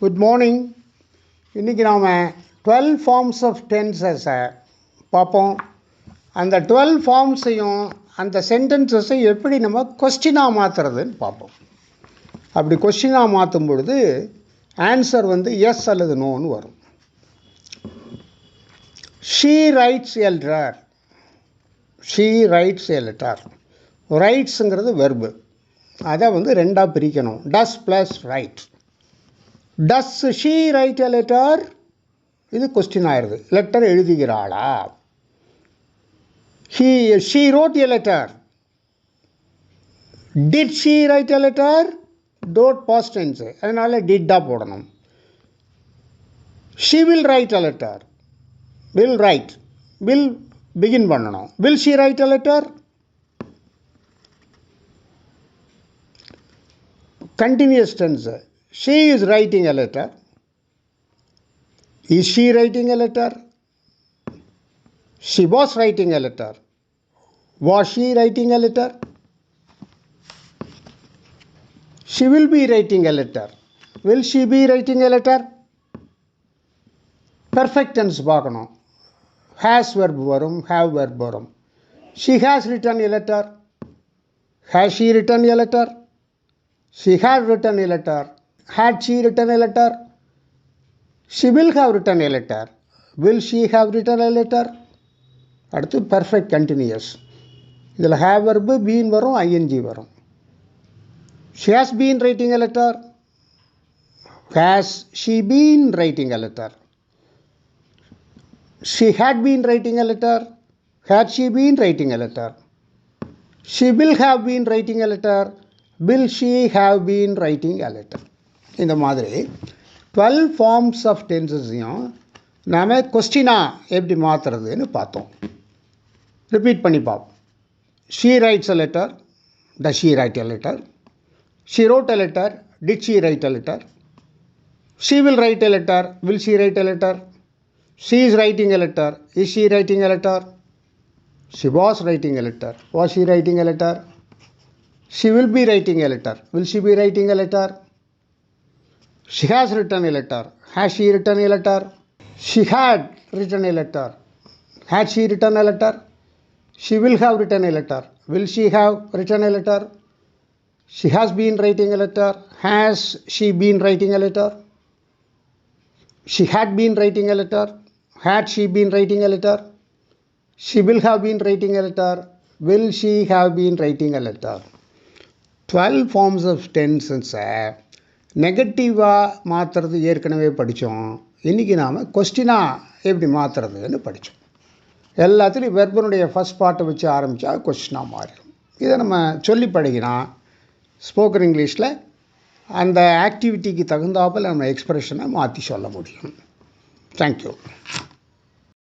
Good morning. இன்றைக்கி நாம் 12 forms of டென்சஸை பார்ப்போம். அந்த 12 ஃபார்ம்ஸையும் அந்த சென்டென்சஸை எப்படி நம்ம கொஸ்டினாக மாற்றுறதுன்னு பார்ப்போம். அப்படி கொஸ்டினாக மாற்றும் பொழுது ஆன்சர் எஸ் அல்லது நோன்னு வரும். She writes a letter. She writes a letter. ரைட்ஸுங்கிறது வெர்பு. அதை ரெண்டாக பிரிக்கணும். Does plus write. Does she write a letter? இது கொஸ்டின் ஆயிடுது. லெட்டர் எழுதுகிறாளா? She wrote a letter. Did she write a letter? டோட் பாஸ்ட் டென்ஸு, அதனால் டிட்டாக போடணும். She will write a letter. Will write, will begin பண்ணணும். Will she write a letter? Continuous tense. She is writing a letter. Is she writing a letter? She was writing a letter. Was she writing a letter? She will be writing a letter. Will she be writing a letter? Perfect tense பார்க்கணும். Has verb வரும், have verb வரும். She has written a letter. Has she written a letter? She had written a letter. Had she written a letter? She will have written a letter. Will she have written a letter? அடுத்து perfect continuous. இதில் have verb been வரும், ing வரும். She has been writing a letter. Has she been writing a letter? She had been writing a letter. Had she been writing a letter? She will have been writing a letter. Will she have been writing a letter? இந்த மாதிரி 12 forms of டென்சஸையும் நாம் கொஸ்டினாக எப்படி மாற்றுறதுன்னு பார்த்தோம். Repeat பண்ணி பார்ப்போம். She rights a letter. Does she write a letter? She wrote a letter. Did she write a letter? She will write a letter. Will she write a letter? She is writing a letter. Is she writing a letter? She was writing a letter. Was she writing a letter? She will be writing a letter. Will she be writing a letter? She has written a letter. Has she written a letter? She had written a letter. Had she written a letter? She will have written a letter. Will she have written a letter? She has been writing a letter. Has she been writing a letter? She had been writing a letter. Had she been writing a letter? She will have been writing a letter. Will she have been writing a letter? 12 forms of tenses. நெகட்டிவாக மாற்றுறது ஏற்கனவே படித்தோம். இன்றைக்கி நாம் கொஸ்டினாக எப்படி மாற்றுறதுன்னு படித்தோம். எல்லாத்துலேயும் வெர்பனுடைய first பார்ட்டை வச்சு ஆரம்பித்தா கொஸ்டினாக மாறிடும். இதை நம்ம சொல்லி பழகினா ஸ்போக்கன் இங்கிலீஷில் அந்த ஆக்டிவிட்டிக்கு தகுந்தாப்பில் நம்ம எக்ஸ்ப்ரெஷனை மாற்றி சொல்ல முடியும். தேங்க்யூ.